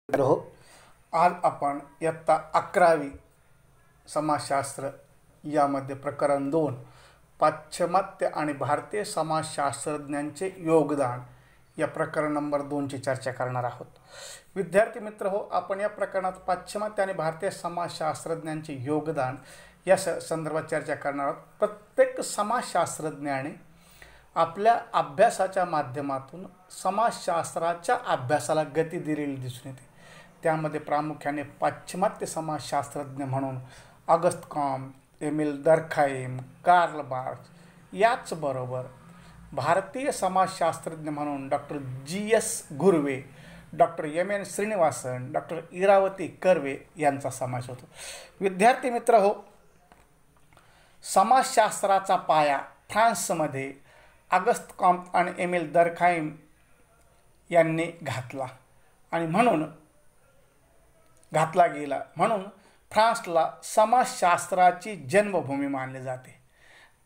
हो. आज आपण इयत्ता 11वी समाजशास्त्र यामध्ये प्रकरण 2 पाश्चिमात्य आणि भारतीय समाजशास्त्रज्ञांचे योगदान या प्रकरण नंबर 2 ची चर्चा करणार आहोत. विद्यार्थी मित्र हो, आपण या प्रकरणात पाश्चिमात्य आणि भारतीय समाजशास्त्रज्ञांचे योगदान या संदर्भात चर्चा करणार आहोत. प्रत्येक समाजशास्त्रज्ञाने आपल्या अभ्यासाच्या माध्यमातून समाजशास्त्राच्या अभ्यासाला गती दिलेली दिसून येते. त्यामध्ये प्रामुख्याने पाश्चिमात्य समाजशास्त्रज्ञ म्हणून August Comte, Emile Durkheim, Karl Marx याचबरोबर भारतीय समाजशास्त्रज्ञ म्हणून doctor G S. Ghurye, doctor M N. Srinivasan, doctor Iravati Karve यांचा समावेश होतो. विद्यार्थी मित्र हो, समाजशास्त्राचा पाया फ्रान्समध्ये ऑगस्ट कॉम्ट आणि एमिल डर्खाइम यांनी घातला गेला म्हणून फ्रान्सला समाजशास्त्राची जन्मभूमी मानले जाते.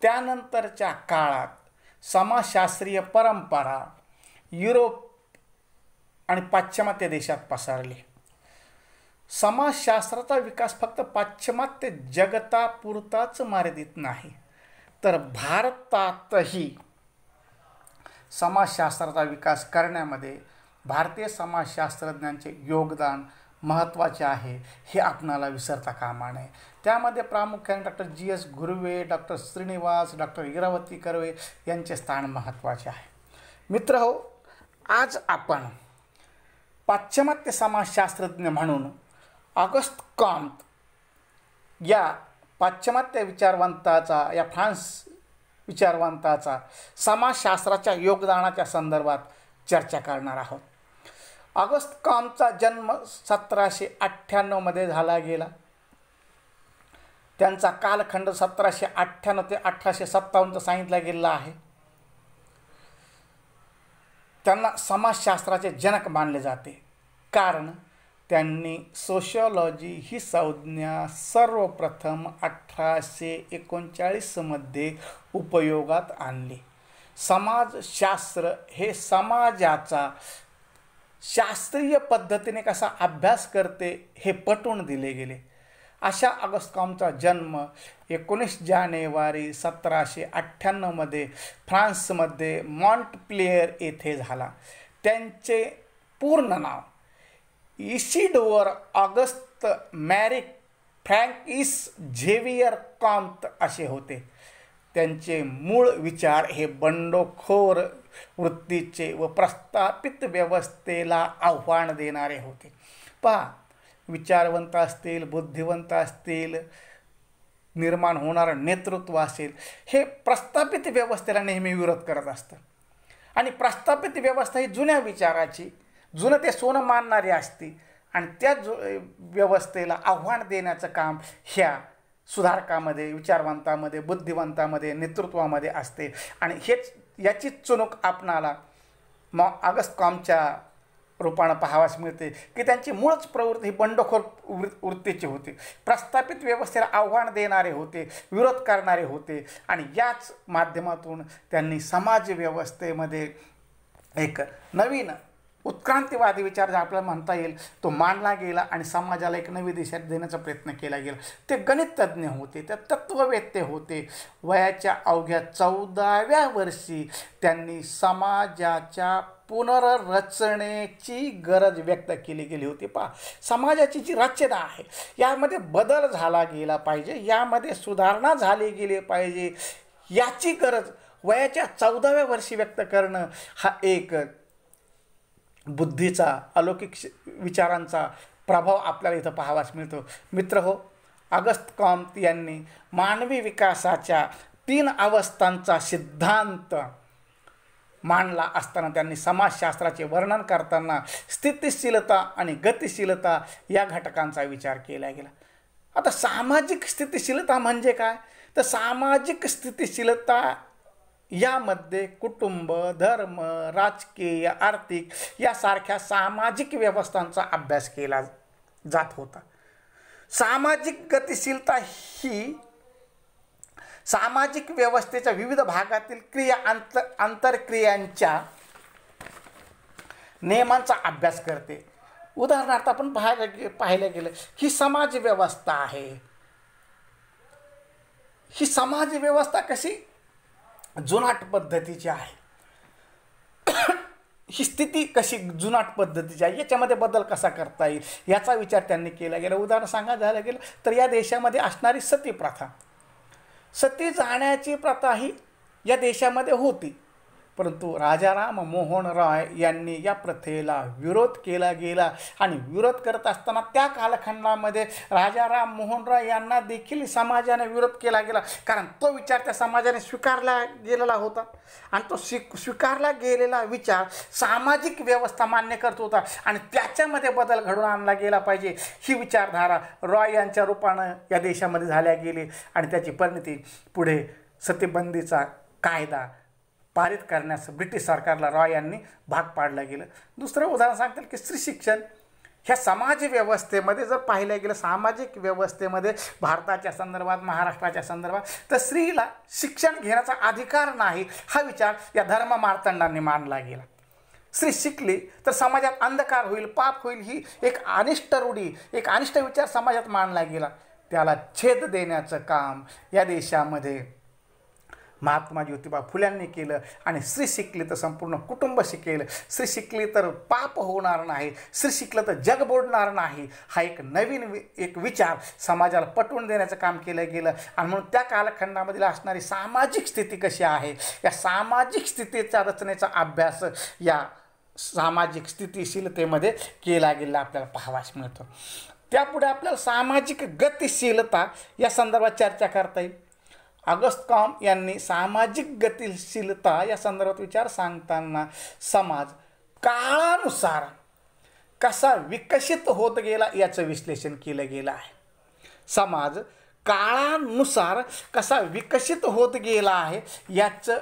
त्यानंतरच्या काळात समाजशास्त्रीय परंपरा युरोप आणि पाश्चिमात्य देशात पसरली. समाजशास्त्राचा विकास फक्त पाश्चिमात्य जगतापुरताच मर्यादित नाही, तर भारतातही समाजशास्त्राचा विकास करण्यामध्ये भारतीय समाजशास्त्रज्ञांचे योगदान महत्त्वाचे आहे, हे आपणाला विसरता कामा नये. त्यामध्ये प्रामुख्याने doctor G S. Ghurye, doctor Srinivas, doctor Iravati Karve यांचे स्थान महत्त्वाचे आहे. मित्र हो, आज आपण पाश्चिमात्य समाजशास्त्रज्ञ म्हणून ऑगस्ट कॉम्ट या पाश्चिमात्य विचारवंताचा, या फ्रान्स विचारवंताचा समाजशास्त्राच्या योगदानाच्या संदर्भात चर्चा करणार आहोत. ऑगस्ट कॉम्टचा जन्म 1798 झाला गेला. त्यांचा कालखंड 1798 ते 1857 सांगितला गेला आहे. त्यांना समाजशास्त्राचे जनक मानले जाते, कारण त्यांनी सोशिओलॉजी ही संज्ञा सर्वप्रथम 1839 मध्ये उपयोगात आणली. समाजशास्त्र हे समाजाचा शास्त्रीय पद्धतीने कसा अभ्यास करते हे पटवून दिले गेले. अशा ऑगस्ट कॉम्टचा जन्म 19 जानेवारी 1798 मध्ये फ्रान्समध्ये मॉन्टप्लिएर येथे झाला. त्यांचे पूर्ण नाव इसिडोर ऑगस्ट मॅरिक फ्रँकिस झेवियर कॉम्ट असे होते. त्यांचे मूळ विचार हे बंडखोर वृत्तीचे व प्रस्थापित व्यवस्थेला आव्हान देणारे होते. पहा, विचारवंत असतील, बुद्धिवंत असतील, निर्माण होणारं नेतृत्व असेल, हे प्रस्थापित व्यवस्थेला नेहमी विरोध करत असतं. आणि प्रस्थापित व्यवस्था ही जुन्या विचाराची, जुनं ते सोनं मानणारी असते, आणि त्या व्यवस्थेला आव्हान देण्याचं काम ह्या सुधारकामध्ये, विचारवंतामध्ये, बुद्धिवंतामध्ये, नेतृत्वामध्ये असते. आणि याची चुणूक आपणाला ऑगस्ट कॉम्टच्या रूपानं पाहावयास मिळते की त्यांची मूळच प्रवृत्ती ही बंडखोर वृत्तीची होती. प्रस्थापित व्यवस्थेला आव्हान देणारे होते, विरोध करणारे होते, आणि याच माध्यमातून त्यांनी समाज व्यवस्थेमध्ये एक नवीन उत्क्रांतीवादी विचार जे आपल्याला म्हणता येईल तो मांडला गेला आणि समाजाला एक नवी दिशा देण्याचा प्रयत्न केला गेला. ते गणितज्ञ होते, ते तत्त्ववेत्ते होते. वयाच्या अवघ्या 14व्या वर्षी त्यांनी समाजाच्या पुनर्रचनेची गरज व्यक्त केली गेली होती. पहा, समाजाची जी रचना आहे यामध्ये बदल झाला गेला पाहिजे, यामध्ये सुधारणा झाली गेली पाहिजे, याची गरज वयाच्या 14व्या वर्षी व्यक्त करणं हा एक बुद्धीचा, अलौकिक विचारांचा प्रभाव आपल्याला इथं पाहावास मिळतो. मित्र हो, ऑगस्ट कॉम्ट यांनी मानवी विकासाच्या 3 अवस्थांचा सिद्धांत मांडला असताना त्यांनी समाजशास्त्राचे वर्णन करताना स्थितिशीलता आणि गतिशीलता या घटकांचा विचार केला गेला. आता सामाजिक स्थितिशीलता म्हणजे काय? तर सामाजिक स्थितिशीलता यामध्ये कुटुंब, धर्म, राजकीय, आर्थिक यासारख्या सामाजिक व्यवस्थांचा अभ्यास केला जात होता. सामाजिक गतिशीलता ही सामाजिक व्यवस्थेच्या विविध भागातील क्रिया, आंतरक्रियांच्या नियमांचा अभ्यास करते. उदाहरणार्थ आपण पाहायला गेलं ही समाज व्यवस्था आहे. ही समाज व्यवस्था कशी जुनाट पद्धतीची आहे, ही स्थिती कशी जुनाट पद्धतीची आहे, याच्यामध्ये बदल कसा करता येईल याचा विचार त्यांनी केला गेला. उदाहरण सांगायचं झालं गेलं तर या देशामध्ये असणारी सती प्रथा, सती जाण्याची प्रथा ही या देशामध्ये होती, परंतु राजाराम मोहन रॉय यांनी या प्रथेला विरोध केला गेला. आणि विरोध करत असताना त्या कालखंडामध्ये राजाराम मोहन रॉय यांना देखील समाजाने विरोध केला गेला, कारण तो विचार त्या समाजाने स्वीकारला गेलेला होता. आणि तो स्वीकारला गेलेला विचार सामाजिक व्यवस्था मान्य करत होता आणि त्याच्यामध्ये बदल घडवून आणला गेला पाहिजे, ही विचारधारा रॉय यांच्या रूपानं या देशामध्ये झाल्या गेली. आणि त्याची परिणती पुढे सतीबंदीचा कायदा पारित करण्यास ब्रिटिश सरकारला रॉय यांनी भाग पाडलं गेलं. दुसरं उदाहरण सांगतील की स्त्री शिक्षण ह्या समाज व्यवस्थेमध्ये जर पाहिलं गेलं, सामाजिक व्यवस्थेमध्ये भारताच्या संदर्भात, महाराष्ट्राच्या संदर्भात, तर स्त्रीला शिक्षण घेण्याचा अधिकार नाही हा विचार या धर्म मार्तंडांनी मांडला गेला. स्त्री शिकली तर समाजात अंधकार होईल, पाप होईल, ही एक अनिष्ट रूढी, एक अनिष्ट विचार समाजात मांडला गेला. त्याला छेद देण्याचं काम या देशामध्ये महात्मा ज्योतिबा फुल्यांनी केलं. आणि स्त्री शिकली तर संपूर्ण कुटुंब शिकेल, स्त्री शिकली तर पाप होणार नाही, स्त्री शिकलं तर जग बुडणार नाही, हा एक नवीन एक विचार समाजाला पटवून देण्याचं काम केलं गेलं. आणि म्हणून त्या कालखंडामधील असणारी सामाजिक स्थिती कशी आहे, या सामाजिक स्थितीच्या रचनेचा अभ्यास या सामाजिक स्थितीशीलतेमध्ये केला गेला आपल्याला पाहावयास मिळतो. त्यापुढे आपल्याला सामाजिक गतिशीलता या संदर्भात चर्चा करता येईल. ऑगस्ट कॉम्ट यांनी सामाजिक गतिशीलता या संदर्भात विचार सांगताना समाज काळानुसार कसा विकसित होत गेला याचं विश्लेषण केलं गेलं आहे. समाज काळानुसार कसा विकसित होत गेला आहे याचं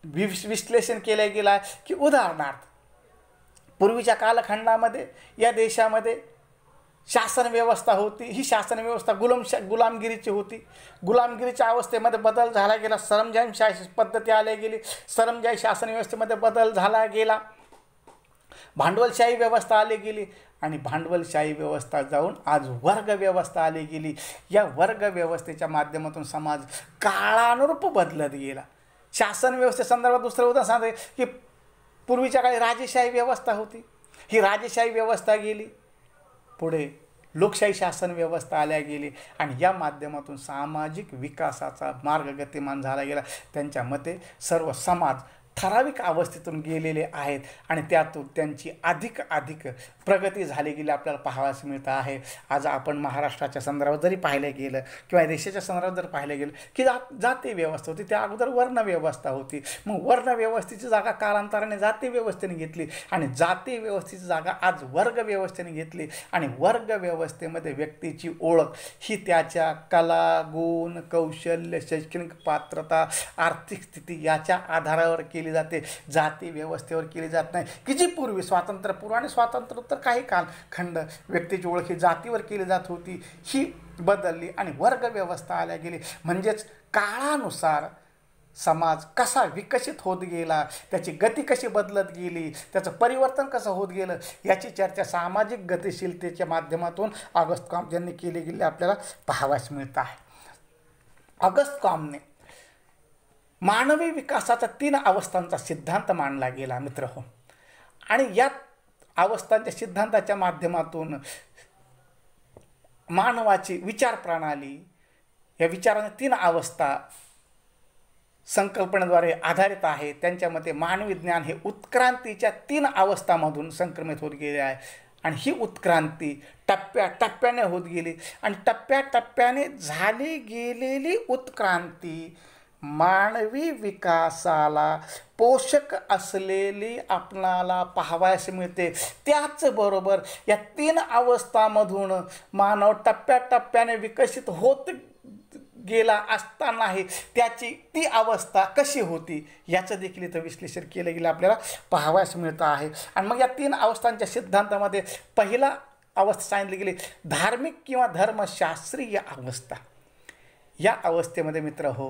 विश्लेषण केलं गेलं आहे. की उदाहरणार्थ पूर्वीच्या कालखंडामध्ये या देशामध्ये शासन व्यवस्था होती, ही शासन व्यवस्था गुलामगिरीची होती. गुलामगिरीच्या अवस्थेमध्ये बदल झाला गेला, सरंजामी पद्धती आल्या गेली, सरंजामी शासन व्यवस्थेमध्ये बदल झाला गेला, भांडवलशाही व्यवस्था आली गेली आणि भांडवलशाही व्यवस्था जाऊन आज वर्ग व्यवस्था आली गेली. या वर्ग व्यवस्थेच्या माध्यमातून समाज काळानुरूप बदलत गेला. शासन व्यवस्थेसंदर्भात दुसरं उदाहरण सांगते की पूर्वीच्या काळी राजेशाही व्यवस्था होती, ही राजेशाही व्यवस्था गेली, पुढे लोकशाही शासन व्यवस्था आल्या गेली आणि या माध्यमातून सामाजिक विकासाचा मार्ग गतिमान झाला गेला. त्यांच्या मते सर्व समाज ठराविक अवस्थेतून गेलेले आहेत आणि त्यातून त्यांची अधिक प्रगती झाली गेली आपल्याला पाहावयास मिळतं आहे. आज आपण महाराष्ट्राच्या संदर्भात जरी पाहिलं गेलं किंवा देशाच्या संदर्भात जर पाहिलं गेलं की जाती व्यवस्था होती, त्या अगोदर वर्ण व्यवस्था होती. मग वर्ण व्यवस्थेची जागा कालांतराने जाती व्यवस्थेने घेतली आणि जाती व्यवस्थेची जागा आज वर्ग व्यवस्थेने घेतली. आणि वर्ग व्यवस्थेमध्ये व्यक्तीची ओळख ही त्याच्या कला, गुण, कौशल्य, शैक्षणिक पात्रता, आर्थिक स्थिती याच्या आधारावर केली जाते, जाती व्यवस्थेवर केली जात नाही. की जी पूर्वी स्वातंत्र्यपूर्व आणि स्वातंत्र्योत्तर काही कालखंड व्यक्तीची ओळख ही जातीवर केली जात होती, ही बदलली आणि वर्ग व्यवस्था आल्या गेली. म्हणजेच काळानुसार समाज कसा विकसित होत गेला, त्याची गती कशी बदलत गेली, त्याचं परिवर्तन कसं होत गेलं याची चर्चा सामाजिक गतिशीलतेच्या माध्यमातून ऑगस्ट कॉम्ट यांनी केली गेली आपल्याला पाहावयास मिळत आहे. ऑगस्ट कॉम्टने मानवी विकासाचा 3 अवस्थांचा सिद्धांत मांडला गेला मित्रहो. आणि या अवस्थांच्या सिद्धांताच्या माध्यमातून मानवाची विचार प्रणाली, या विचाराने 3 अवस्था संकल्पनेद्वारे आधारित आहे. त्यांच्या मते मानवी ज्ञान हे उत्क्रांतीच्या 3 अवस्थांमधून संक्रमित होत गेले आहे आणि ही उत्क्रांती टप्प्याटप्प्याने होत गेली आणि टप्प्याटप्प्याने झाली गेलेली उत्क्रांती मानवी विकासाला पोषक असलेली आपणाला पाहावयास मिळते. त्याचबरोबर या 3 अवस्थांमधून मानव टप्प्याटप्प्याने विकसित होत गेला असतानाही त्याची ती अवस्था कशी होती याचं देखील इथं विश्लेषण केलं गेलं आपल्याला पाहावयास मिळतं आहे. आणि मग या 3 अवस्थांच्या सिद्धांतामध्ये पहिला अवस्था सांगितली गेली धार्मिक किंवा धर्मशास्त्रीय अवस्था. या अवस्थेमध्ये मित्र हो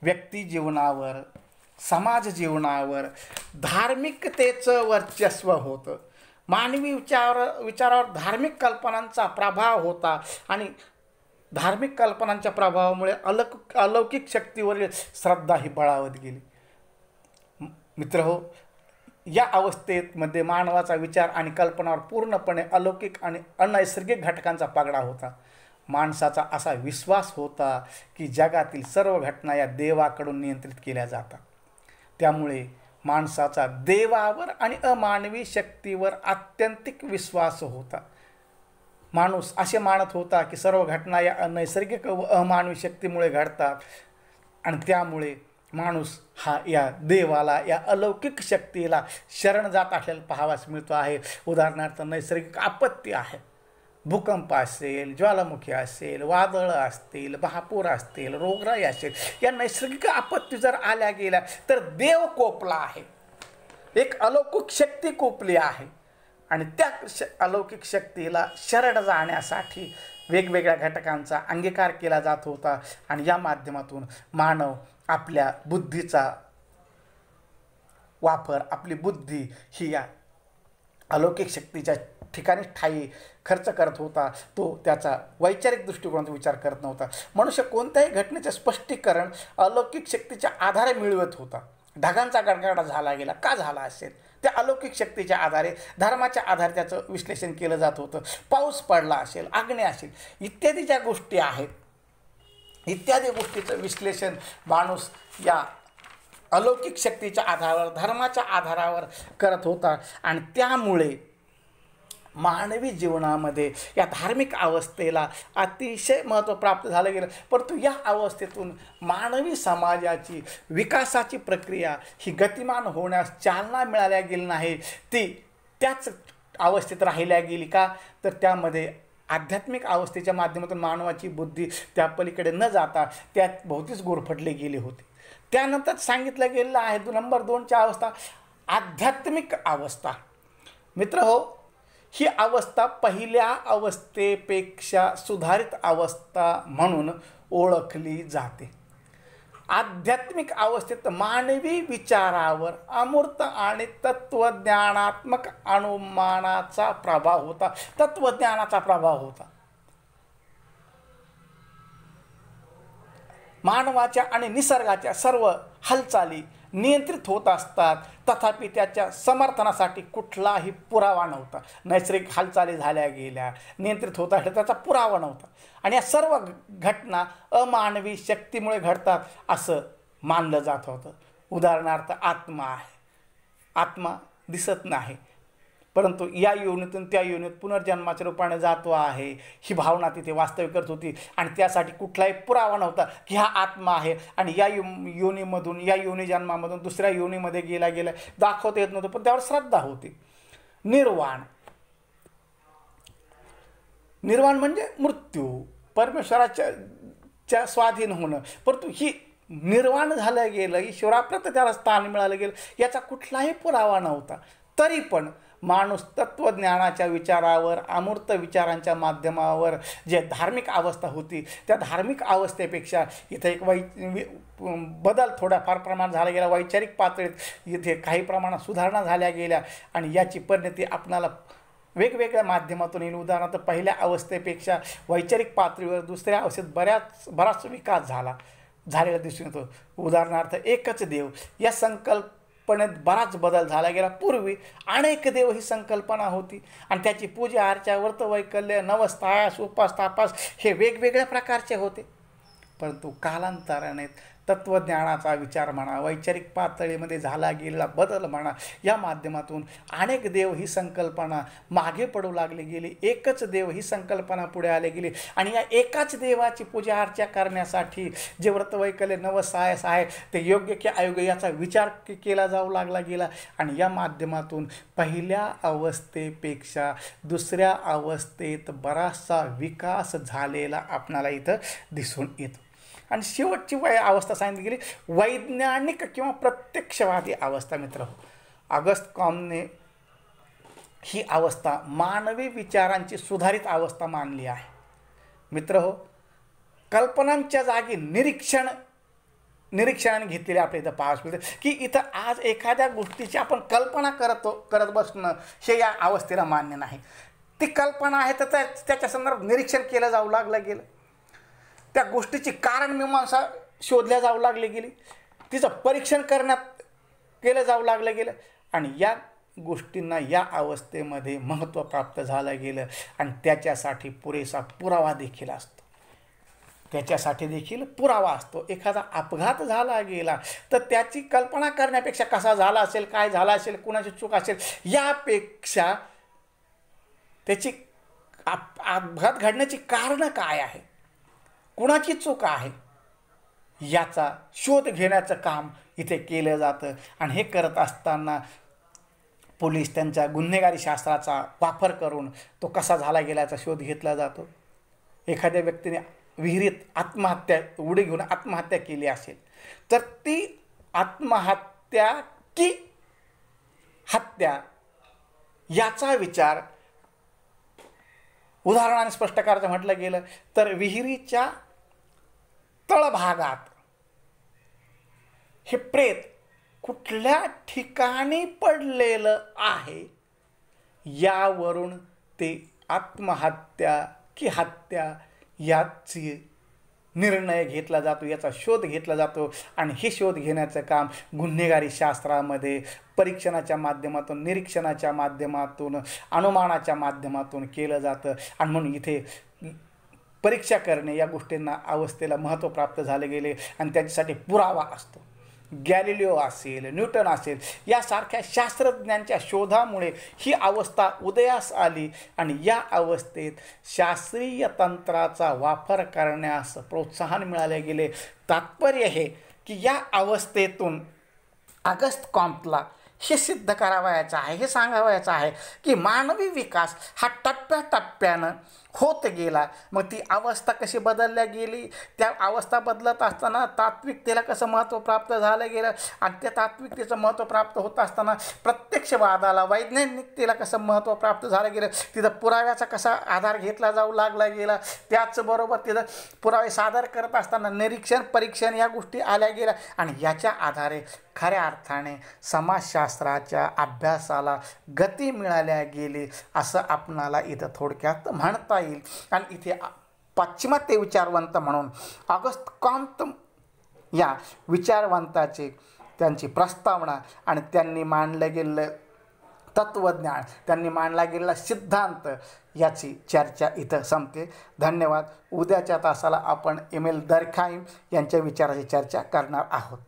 व्यक्ती जीवनावर, समाज जीवनावर धार्मिकतेचं वर्चस्व होतं. मानवी विचारावर धार्मिक कल्पनांचा प्रभाव होता आणि धार्मिक कल्पनांच्या प्रभावामुळे अलौकिक शक्तीवरील श्रद्धा ही बळावत गेली. मित्रहो, या अवस्थेमध्ये मानवाचा विचार आणि कल्पनावर पूर्णपणे अलौकिक आणि अनैसर्गिक घटकांचा पगडा होता. माणसाचा असा विश्वास होता की जगातील सर्व घटना या देवाकडून नियंत्रित केल्या जातात. त्यामुळे माणसाचा देवावर आणि अमानवी शक्तीवर आत्यंतिक विश्वास होता. माणूस असे मानत होता की सर्व घटना या अनैसर्गिक व अमानवी शक्तीमुळे घडतात आणि त्यामुळे माणूस हा या देवाला, या अलौकिक शक्तीला शरण जात असलेला पाहावास मिळतो आहे. उदाहरणार्थ नैसर्गिक आपत्ती आहे, भूकंप असेल, ज्वालामुखी असेल, वादळं असतील, महापूर असतील, रोगराई असेल, या नैसर्गिक आपत्ती जर आल्या गेल्या तर देव कोपला आहे, एक अलौकिक शक्ती कोपली आहे आणि त्या अलौकिक शक्तीला शरण जाण्यासाठी वेगवेगळ्या घटकांचा अंगीकार केला जात होता आणि या माध्यमातून मानव आपल्या बुद्धीचा वापर, आपली बुद्धी ही या अलौकिक शक्तीच्या ठिकाणी ठाई खर्च करत होता. तो त्याचा वैचारिक दृष्टिकोनाचा विचार करत नव्हता. मनुष्य कोणत्याही घटनेचे स्पष्टीकरण अलौकिक शक्तीच्या आधारे मिळवत होता. ढगांचा गडगडाट झाला गेला, का झाला असेल? त्या अलौकिक शक्तीच्या आधारे, धर्माच्या आधारे त्याचं विश्लेषण केलं जात होतं. पाऊस पडला असेल, आग्नेय असेल, इत्यादी ज्या गोष्टी आहेत, इत्यादी गोष्टीचं विश्लेषण माणूस या अलौकिक शक्तीच्या आधारावर, धर्माच्या आधारावर करत होता आणि त्यामुळे मानवी जीवनामध्ये या धार्मिक अवस्थेला अतिशय महत्त्व प्राप्त झालं गेलं. परंतु या अवस्थेतून मानवी समाजाची विकासाची प्रक्रिया ही गतिमान होण्यास चालना मिळाल्या गेली नाही. ती त्याच अवस्थेत राहिल्या गेली. का तर त्यामध्ये आध्यात्मिक अवस्थेच्या माध्यमातून मानवाची बुद्धी त्या पलीकडे न जाता त्यात भोवतीच गुरफटली गेली होती. त्यानंतर सांगितलं गेलेलं आहे नंबर 2च्या अवस्था, आध्यात्मिक अवस्था. मित्र हो, ही अवस्था पहिल्या अवस्थेपेक्षा सुधारित अवस्था म्हणून ओळखली जाते. आध्यात्मिक अवस्थेत मानवी विचारावर अमूर्त आणि तत्वज्ञानात्मक अनुमानाचा प्रभाव होता. तत्वज्ञानाचा प्रभाव होता. मानवाच्या आणि निसर्गाच्या सर्व हालचाली नियंत्रित होत असतात, तथापि त्याच्या समर्थनासाठी कुठलाही पुरावा नव्हता. नैसर्गिक हालचाली झाल्या गेल्या, नियंत्रित होत असल्या, त्याचा पुरावा नव्हता आणि या सर्व घटना अमानवी शक्तीमुळे घडतात असं मानलं जात होतं. उदाहरणार्थ आत्मा आहे, आत्मा दिसत नाही, परंतु या योनीतून त्या योनीत पुनर्जन्माच्या रूपाने जातो आहे, ही भावना तिथे वास्तविक करत होती आणि त्यासाठी कुठलाही पुरावा नव्हता की हा आत्मा आहे आणि या योनीमधून, या योनी जन्मामधून दुसऱ्या योनीमध्ये गेला दाखवता येत नव्हतं, पण त्यावर श्रद्धा होती. निर्वाण म्हणजे मृत्यू, परमेश्वराच्या स्वाधीन होणं, परंतु ही निर्वाण झालं गेलं, ईश्वराप्रत त्याला स्थान मिळालं गेलं, याचा कुठलाही पुरावा नव्हता. तरी पण माणूस तत्वज्ञानाच्या विचारावर, अमूर्त विचारांच्या माध्यमावर जे धार्मिक अवस्था होती, त्या धार्मिक अवस्थेपेक्षा इथे एक बदल थोडाफार प्रमाणात झाला गेला. वैचारिक पातळीत इथे काही प्रमाणात सुधारणा झाल्या गेल्या आणि याची परिणती आपणाला वेगवेगळ्या माध्यमातून येईल. उदाहरणार्थ पहिल्या अवस्थेपेक्षा वैचारिक पातळीवर दुसऱ्या अवस्थेत बराच विकास झालेला दिसून येतो. उदाहरणार्थ एकच देव या संकल्पनेत बराच बदल झाला गेला. पूर्वी अनेक देव ही संकल्पना होती आणि त्याची पूजा अर्चा, व्रतवैकल्य, नवस्तायास, उपास, तापास हे वेगवेगळ्या प्रकारचे होते. परंतु कालांतराने तत्वज्ञानाचा विचार म्हणा, वैचारिक पातळीमध्ये झाला गेलेला बदल म्हणा, या माध्यमातून अनेक देव ही संकल्पना मागे पडू लागली गेली. एकच देव ही संकल्पना पुढे आली गेली आणि या एकाच देवाची पूजा अर्चा करण्यासाठी जे व्रतवैकल्य, नवसायस आहे ते योग्य की अयोग्य याचा विचार केला जाऊ लागला गेला आणि या माध्यमातून पहिल्या अवस्थेपेक्षा दुसऱ्या अवस्थेत बराचसा विकास झालेला आपणाला इथं दिसून येतो. आणि शेवटची अवस्था सांगितली गेली वैज्ञानिक किंवा प्रत्यक्षवादी अवस्था. मित्र, ऑगस्ट कॉमने ही अवस्था मानवी विचारांची सुधारित अवस्था मानली आहे. मित्र हो, कल्पनांच्या जागी निरीक्षण निरीक्षण घेतलेले आपल्या इथं पाहावयास मिळते की इथं आज एखाद्या गोष्टीची आपण कल्पना करत बसणं हे या अवस्थेला मान्य नाही. ती कल्पना आहे तर त्याच्या संदर्भात निरीक्षण केलं जाऊ गेलं, त्या गोष्टीची कारणमीमांसा शोधल्या जाऊ गेली, तिचं परीक्षण केलं जाऊ गेलं आणि या गोष्टींना या अवस्थेमध्ये महत्त्व प्राप्त झालं गेलं आणि त्याच्यासाठी पुरेसा पुरावा देखील असतो. त्याच्यासाठी देखील पुरावा असतो. एखादा अपघात झाला गेला तर त्याची कल्पना करण्यापेक्षा कसा झाला असेल, काय झाला असेल, कुणाची चूक असेल, यापेक्षा त्याची अपघात घडण्याची कारणं काय आहे, कुणाची चूक आहे, याचा शोध घेण्याचं काम इथे केलं जातं. आणि हे करत असताना पोलीस त्यांच्या गुन्हेगारी शास्त्राचा वापर करून तो कसा झाला गेल्याचा शोध घेतला जातो. एखाद्या व्यक्तीने विहिरीत उडी घेऊन आत्महत्या केली असेल तर ती आत्महत्या की हत्या याचा विचार उदाहरणाने स्पष्ट करायचं म्हटलं गेलं तर विहिरीच्या तळभागात हे प्रेत कुठल्या ठिकाणी पडलेलं आहे यावरून ते आत्महत्या की हत्या याची निर्णय घेतला जातो, याचा शोध घेतला जातो. आणि हे शोध घेण्याचं काम गुन्हेगारी शास्त्रामध्ये परीक्षणाच्या माध्यमातून, निरीक्षणाच्या माध्यमातून, अनुमानाच्या माध्यमातून केलं जातं. आणि म्हणून इथे परीक्षा करणे या गोष्टींना अवस्थेला महत्त्व प्राप्त झाले गेले आणि त्याच्यासाठी पुरावा असतो. गॅलिलिओ असेल, न्यूटन असेल यासारख्या शास्त्रज्ञांच्या शोधामुळे ही अवस्था उदयास आली आणि या अवस्थेत शास्त्रीय तंत्राचा वापर करण्यास प्रोत्साहन मिळाले गेले. तात्पर्य हे की या अवस्थेतून ऑगस्ट कॉम्टला हे सिद्ध करावयाचं आहे, हे सांगावयाचं आहे की मानवी विकास हा टप्प्याटप्प्यानं होत गेला. मग ती अवस्था कशी बदलल्या गेली, त्या अवस्था बदलत असताना तात्विकतेला कसं महत्त्व प्राप्त झालं गेलं आणि त्या तात्विकतेचं महत्त्व प्राप्त होत असताना प्रत्यक्षवादाला, वैज्ञानिकतेला कसं महत्त्व प्राप्त झालं गेलं, तिथं पुराव्याचा कसा आधार घेतला जाऊ गेला. त्याचबरोबर तिथं पुरावे सादर करत असताना निरीक्षण, परीक्षण या गोष्टी आल्या गेल्या आणि याच्या आधारे खऱ्या अर्थाने समाजशास्त्राच्या अभ्यासाला गती मिळाल्या गेली असं आपणाला इथं थोडक्यात म्हणता येईल. आणि इथे पाश्चिमात्य विचारवंत म्हणून ऑगस्ट कॉम्ट या विचारवंताचे त्यांची प्रस्तावना आणि त्यांनी मांडलं गेलेलं तत्त्वज्ञान, त्यांनी मांडला गेलेला सिद्धांत याची चर्चा इथं संपते. धन्यवाद. उद्याच्या तासाला आपण एमिल दर्खाइम यांच्या विचाराची चर्चा करणार आहोत.